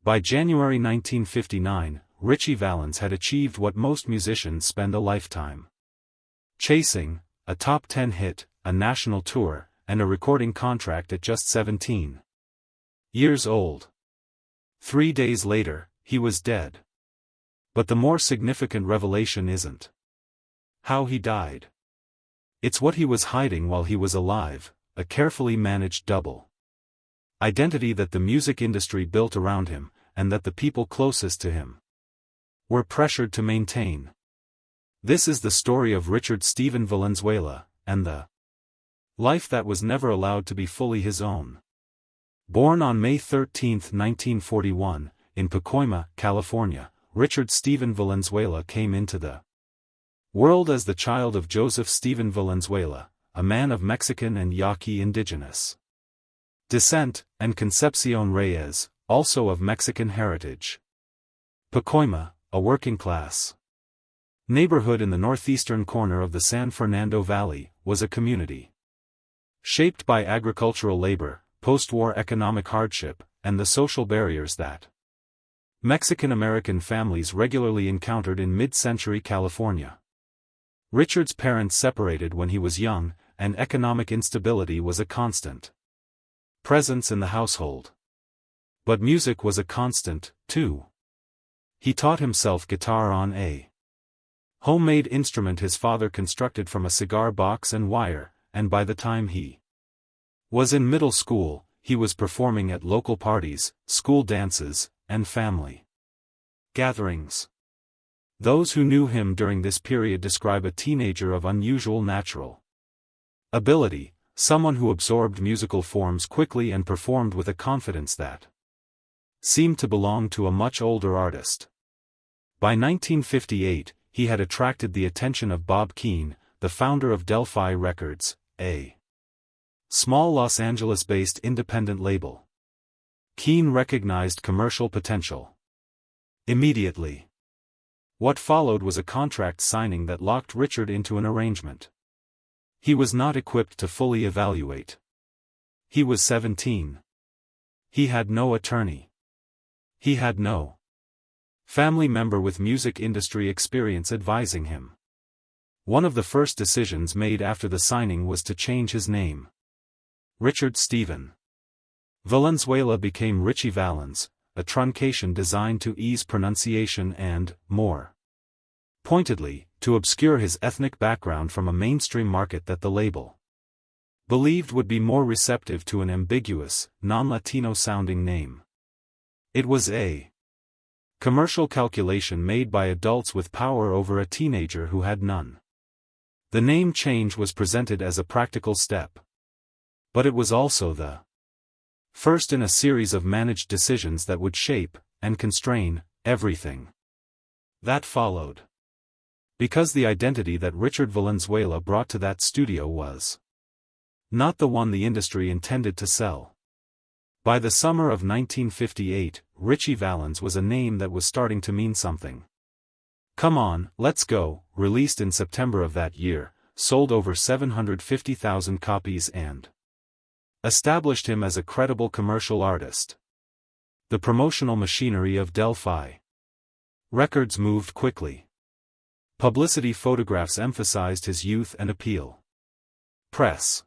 By January 1959, Ritchie Valens had achieved what most musicians spend a lifetime chasing: a top 10 hit, a national tour, and a recording contract at just 17 years old. 3 days later, he was dead. But the more significant revelation isn't how he died. It's what he was hiding while he was alive, a carefully managed double identity that the music industry built around him, and that the people closest to him were pressured to maintain. This is the story of Richard Stephen Valenzuela, and the life that was never allowed to be fully his own. Born on May 13, 1941, in Pacoima, California, Richard Stephen Valenzuela came into the world as the child of Joseph Stephen Valenzuela, a man of Mexican and Yaqui indigenous descent, and Concepcion Reyes, also of Mexican heritage. Pacoima, a working-class neighborhood in the northeastern corner of the San Fernando Valley, was a community shaped by agricultural labor, post-war economic hardship, and the social barriers that Mexican-American families regularly encountered in mid-century California. Richard's parents separated when he was young, and economic instability was a constant presence in the household. But music was a constant, too. He taught himself guitar on a homemade instrument his father constructed from a cigar box and wire, and by the time he was in middle school, he was performing at local parties, school dances, and family gatherings. Those who knew him during this period describe a teenager of unusual natural ability, someone who absorbed musical forms quickly and performed with a confidence that seemed to belong to a much older artist. By 1958, he had attracted the attention of Bob Keane, the founder of Delphi Records, a small Los Angeles-based independent label. Keane recognized commercial potential immediately. What followed was a contract signing that locked Richard into an arrangement he was not equipped to fully evaluate. He was 17. He had no attorney. He had no family member with music industry experience advising him. One of the first decisions made after the signing was to change his name. Richard Stephen Valenzuela became Ritchie Valens, a truncation designed to ease pronunciation and, more pointedly, to obscure his ethnic background from a mainstream market that the label believed would be more receptive to an ambiguous, non-Latino-sounding name. It was a commercial calculation made by adults with power over a teenager who had none. The name change was presented as a practical step. But it was also the first in a series of managed decisions that would shape, and constrain, everything that followed. Because the identity that Richard Valenzuela brought to that studio was not the one the industry intended to sell. By the summer of 1958, Ritchie Valens was a name that was starting to mean something. Come On, Let's Go, released in September of that year, sold over 750,000 copies and established him as a credible commercial artist. The promotional machinery of Delphi Records moved quickly. Publicity photographs emphasized his youth and appeal. Press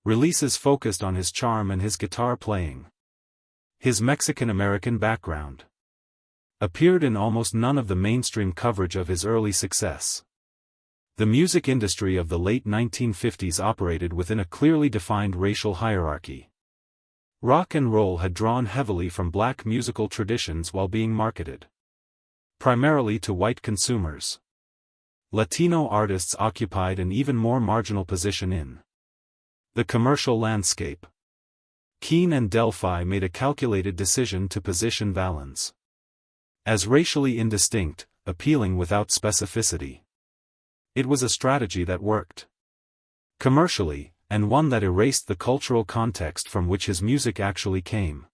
releases focused on his charm and his guitar playing. His Mexican-American background appeared in almost none of the mainstream coverage of his early success. The music industry of the late 1950s operated within a clearly defined racial hierarchy. Rock and roll had drawn heavily from black musical traditions while being marketed primarily to white consumers. Latino artists occupied an even more marginal position in the commercial landscape. Keane and Delphi made a calculated decision to position Valens as racially indistinct, appealing without specificity. It was a strategy that worked commercially, and one that erased the cultural context from which his music actually came.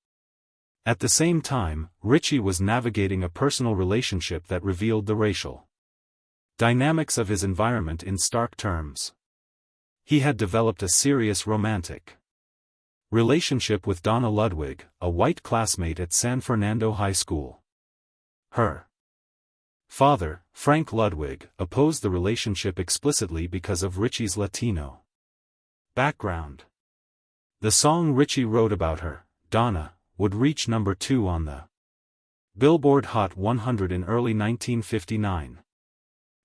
At the same time, Ritchie was navigating a personal relationship that revealed the racial dynamics of his environment in stark terms. He had developed a serious romantic Relationship with Donna Ludwig, a white classmate at San Fernando High School. Her father, Frank Ludwig, opposed the relationship explicitly because of Ritchie's Latino background. The song Ritchie wrote about her, Donna, would reach number 2 on the Billboard Hot 100 in early 1959.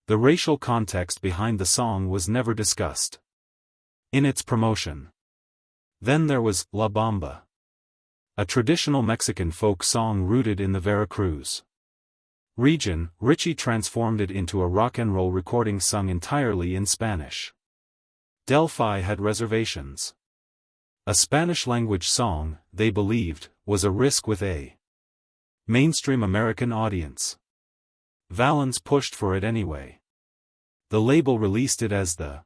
The racial context behind the song was never discussed in its promotion. Then there was La Bamba, a traditional Mexican folk song rooted in the Veracruz region. Ritchie transformed it into a rock and roll recording sung entirely in Spanish. Delphi had reservations. A Spanish-language song, they believed, was a risk with a mainstream American audience. Valens pushed for it anyway. The label released it as the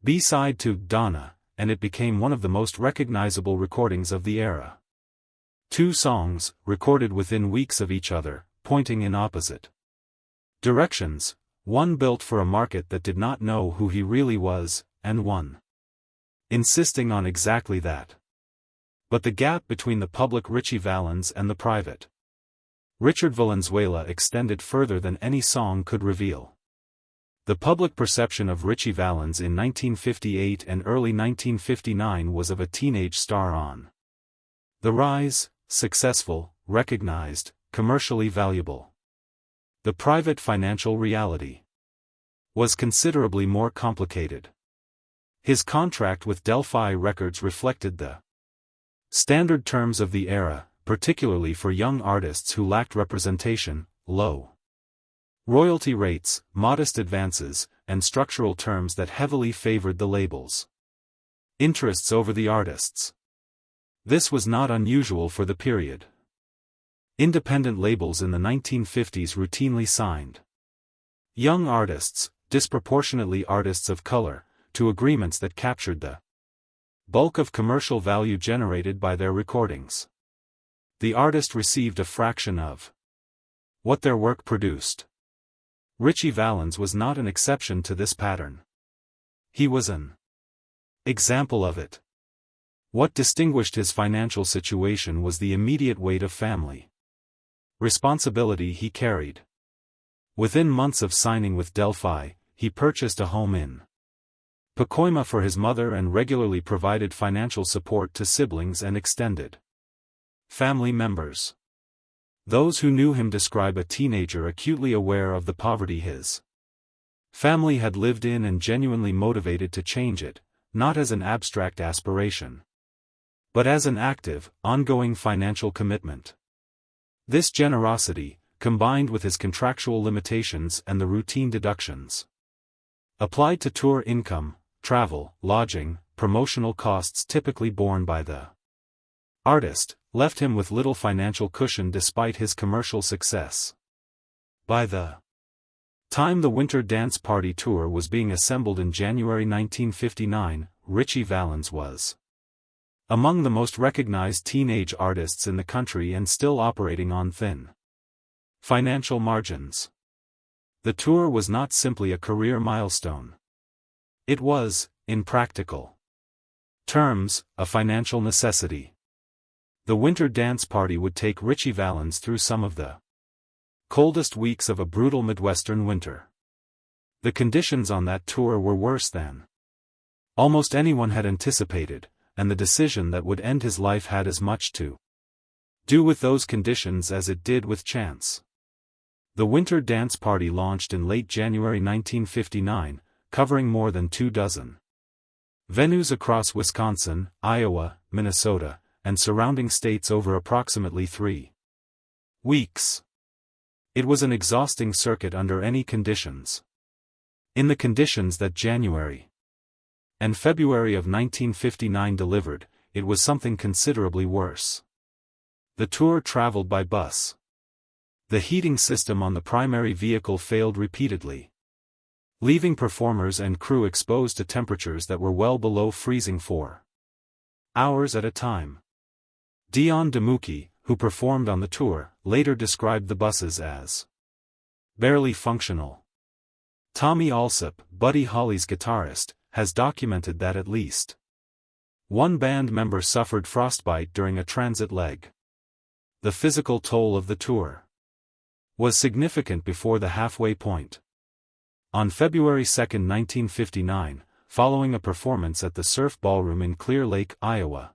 B-side to Donna, and it became one of the most recognizable recordings of the era. 2 songs, recorded within weeks of each other, pointing in opposite directions, one built for a market that did not know who he really was, and one insisting on exactly that. But the gap between the public Ritchie Valens and the private Richard Valenzuela extended further than any song could reveal. The public perception of Ritchie Valens in 1958 and early 1959 was of a teenage star on the rise, successful, recognized, commercially valuable. The private financial reality was considerably more complicated. His contract with Delphi Records reflected the standard terms of the era, particularly for young artists who lacked representation: low royalty rates, modest advances, and structural terms that heavily favored the labels' interests over the artists'. This was not unusual for the period. Independent labels in the 1950s routinely signed young artists, disproportionately artists of color, to agreements that captured the bulk of commercial value generated by their recordings. The artist received a fraction of what their work produced. Ritchie Valens was not an exception to this pattern. He was an example of it. What distinguished his financial situation was the immediate weight of family responsibility he carried. Within months of signing with Delphi, he purchased a home in Pacoima for his mother and regularly provided financial support to siblings and extended family members. Those who knew him describe a teenager acutely aware of the poverty his family had lived in and genuinely motivated to change it, not as an abstract aspiration, but as an active, ongoing financial commitment. This generosity, combined with his contractual limitations and the routine deductions applied to tour income, travel, lodging, promotional costs typically borne by the artist, left him with little financial cushion despite his commercial success. By the time the Winter Dance Party tour was being assembled in January 1959, Ritchie Valens was among the most recognized teenage artists in the country and still operating on thin financial margins. The tour was not simply a career milestone. It was, in practical terms, a financial necessity. The Winter Dance Party would take Ritchie Valens through some of the coldest weeks of a brutal Midwestern winter. The conditions on that tour were worse than almost anyone had anticipated, and the decision that would end his life had as much to do with those conditions as it did with chance. The Winter Dance Party launched in late January 1959, covering more than 24 venues across Wisconsin, Iowa, Minnesota, and surrounding states over approximately 3 weeks. It was an exhausting circuit under any conditions. In the conditions that January and February of 1959 delivered, it was something considerably worse. The tour traveled by bus. The heating system on the primary vehicle failed repeatedly, leaving performers and crew exposed to temperatures that were well below freezing for hours at a time. Dion DeMucci, who performed on the tour, later described the buses as barely functional. Tommy Allsup, Buddy Holly's guitarist, has documented that at least One band member suffered frostbite during a transit leg. The physical toll of the tour was significant before the halfway point. On February 2, 1959, following a performance at the Surf Ballroom in Clear Lake, Iowa,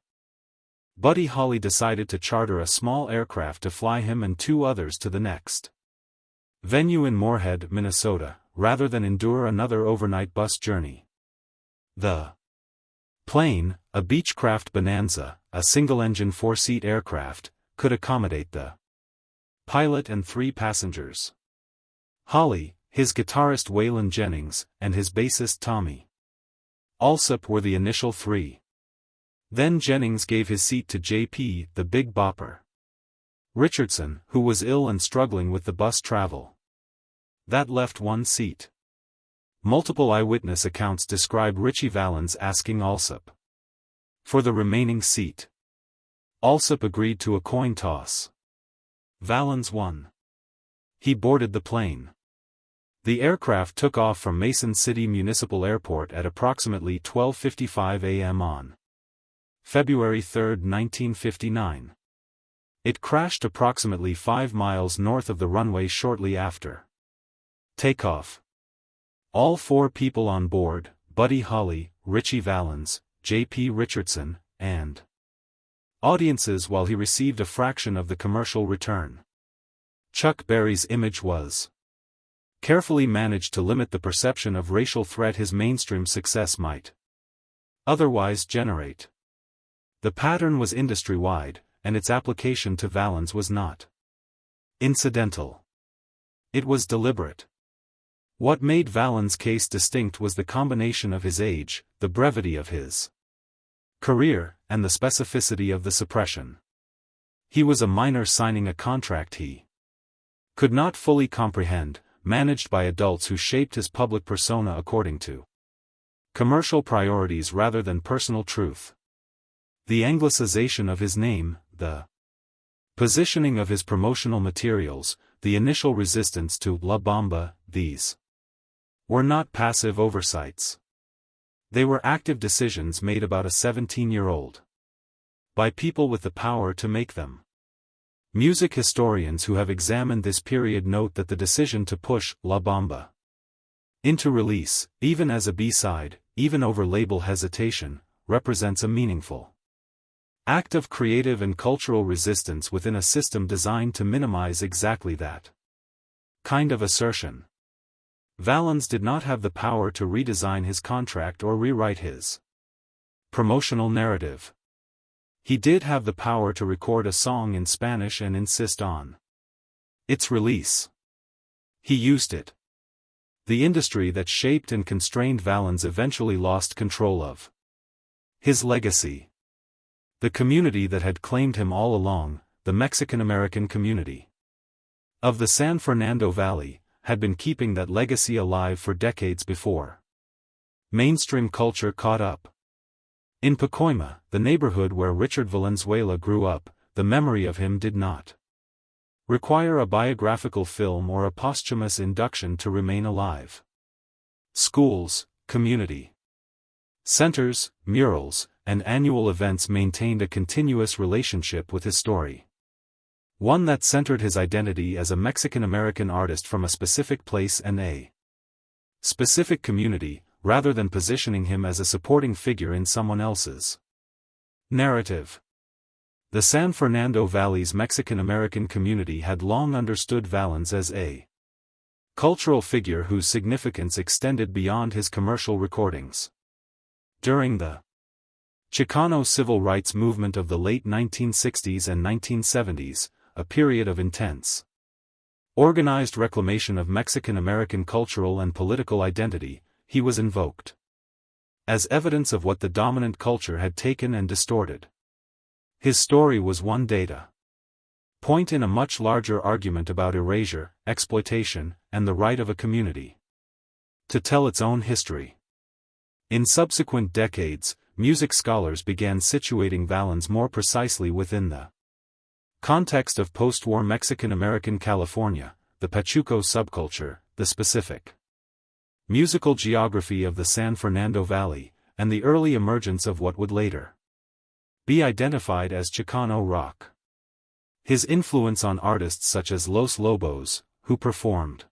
Buddy Holly decided to charter a small aircraft to fly him and two others to the next venue in Moorhead, Minnesota, rather than endure another overnight bus journey. The plane, a Beechcraft Bonanza, a single-engine four-seat aircraft, could accommodate the pilot and 3 passengers. Holly, his guitarist Waylon Jennings, and his bassist Tommy Alsop were the initial 3. Then Jennings gave his seat to J.P., the Big Bopper Richardson, who was ill and struggling with the bus travel. That left 1 seat. Multiple eyewitness accounts describe Ritchie Valens asking Alsop for the remaining seat. Alsop agreed to a coin toss. Valens won. He boarded the plane. The aircraft took off from Mason City Municipal Airport at approximately 12:55 a.m. on February 3, 1959. It crashed approximately 5 miles north of the runway shortly after takeoff. All 4 people on board, Buddy Holly, Ritchie Valens, J.P. Richardson, and audiences while he received a fraction of the commercial return. Chuck Berry's image was carefully managed to limit the perception of racial threat his mainstream success might otherwise generate. The pattern was industry-wide, and its application to Valens was not incidental. It was deliberate. What made Valens' case distinct was the combination of his age, the brevity of his career, and the specificity of the suppression. He was a minor signing a contract he could not fully comprehend, managed by adults who shaped his public persona according to commercial priorities rather than personal truth. The anglicization of his name, the positioning of his promotional materials, the initial resistance to La Bamba, these were not passive oversights. They were active decisions made about a 17-year-old by people with the power to make them. Music historians who have examined this period note that the decision to push La Bamba into release, even as a B-side, even over label hesitation, represents a meaningful act of creative and cultural resistance within a system designed to minimize exactly that kind of assertion. Valens did not have the power to redesign his contract or rewrite his promotional narrative. He did have the power to record a song in Spanish and insist on its release. He used it. The industry that shaped and constrained Valens eventually lost control of his legacy. The community that had claimed him all along, the Mexican-American community of the San Fernando Valley, had been keeping that legacy alive for decades before mainstream culture caught up. In Pacoima, the neighborhood where Richard Valenzuela grew up, the memory of him did not require a biographical film or a posthumous induction to remain alive. Schools, community centers, murals, and annual events maintained a continuous relationship with his story. One that centered his identity as a Mexican-American artist from a specific place and a specific community, rather than positioning him as a supporting figure in someone else's narrative. The San Fernando Valley's Mexican-American community had long understood Valens as a cultural figure whose significance extended beyond his commercial recordings. During the Chicano civil rights movement of the late 1960s and 1970s, a period of intense, organized reclamation of Mexican-American cultural and political identity, he was invoked as evidence of what the dominant culture had taken and distorted. His story was one data point in a much larger argument about erasure, exploitation, and the right of a community to tell its own history. In subsequent decades, music scholars began situating Valens more precisely within the context of post-war Mexican-American California, the Pachuco subculture, the specific musical geography of the San Fernando Valley, and the early emergence of what would later be identified as Chicano rock. His influence on artists such as Los Lobos, who performed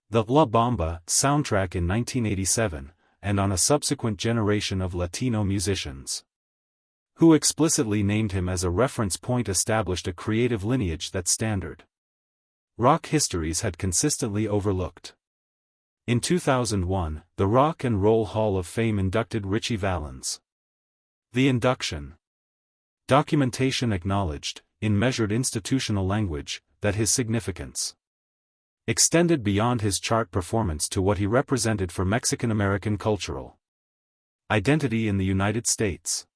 the La Bamba soundtrack in 1987, and on a subsequent generation of Latino musicians who explicitly named him as a reference point, established a creative lineage that standard rock histories had consistently overlooked. In 2001, the Rock and Roll Hall of Fame inducted Ritchie Valens. The induction documentation acknowledged, in measured institutional language, that his significance extended beyond his chart performance to what he represented for Mexican-American cultural identity in the United States.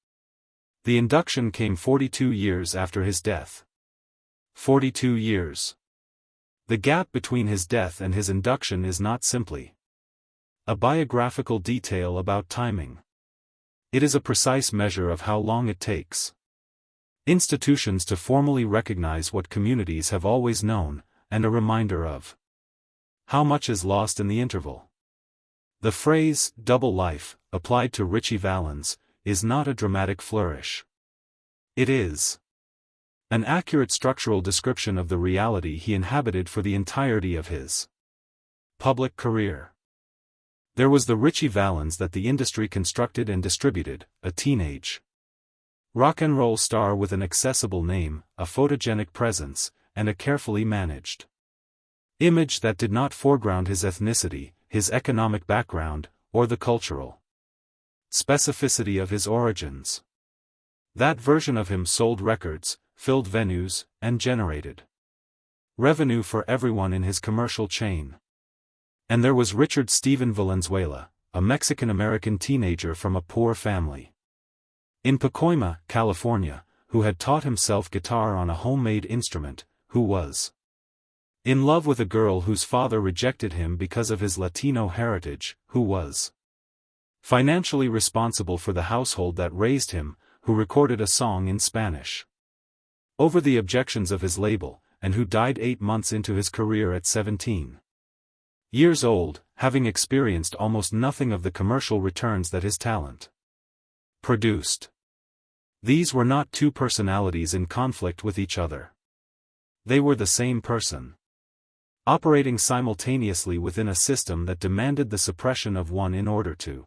The induction came 42 years after his death. 42 years. The gap between his death and his induction is not simply a biographical detail about timing. It is a precise measure of how long it takes institutions to formally recognize what communities have always known, and a reminder of how much is lost in the interval. The phrase, double life, applied to Ritchie Valens, is not a dramatic flourish. It is an accurate structural description of the reality he inhabited for the entirety of his public career. There was the Ritchie Valens that the industry constructed and distributed, a teenage rock and roll star with an accessible name, a photogenic presence, and a carefully managed image that did not foreground his ethnicity, his economic background, or the cultural specificity of his origins. That version of him sold records, filled venues, and generated revenue for everyone in his commercial chain. And there was Richard Steven Valenzuela, a Mexican-American teenager from a poor family in Pacoima, California, who had taught himself guitar on a homemade instrument, who was in love with a girl whose father rejected him because of his Latino heritage, who was financially responsible for the household that raised him, who recorded a song in Spanish over the objections of his label, and who died 8 months into his career at 17 years old, having experienced almost nothing of the commercial returns that his talent produced. These were not two personalities in conflict with each other. They were the same person, operating simultaneously within a system that demanded the suppression of one in order to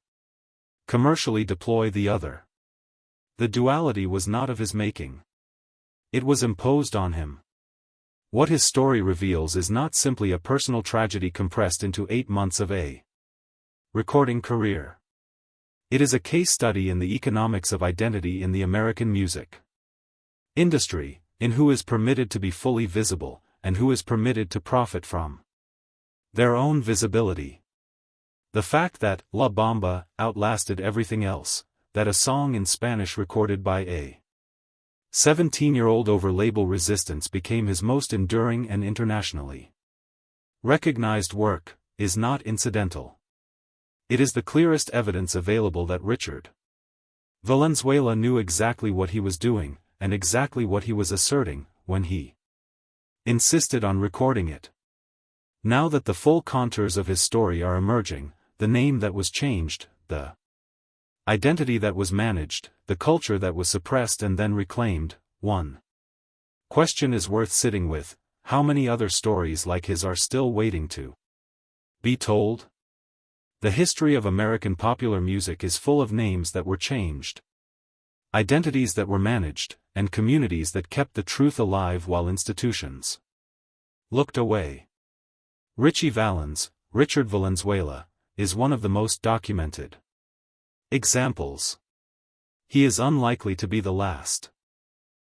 commercially deploy the other. The duality was not of his making. It was imposed on him. What his story reveals is not simply a personal tragedy compressed into 8 months of a recording career. It is a case study in the economics of identity in the American music industry, in who is permitted to be fully visible, and who is permitted to profit from their own visibility. The fact that La Bamba outlasted everything else, that a song in Spanish recorded by a 17-year-old over label resistance became his most enduring and internationally recognized work, is not incidental. It is the clearest evidence available that Richard Valenzuela knew exactly what he was doing, and exactly what he was asserting, when he insisted on recording it. Now that the full contours of his story are emerging, the name that was changed, the identity that was managed, the culture that was suppressed and then reclaimed, one question is worth sitting with: how many other stories like his are still waiting to be told? The history of American popular music is full of names that were changed, identities that were managed, and communities that kept the truth alive while institutions looked away. Ritchie Valens, Richard Valenzuela, is one of the most documented examples. He is unlikely to be the last.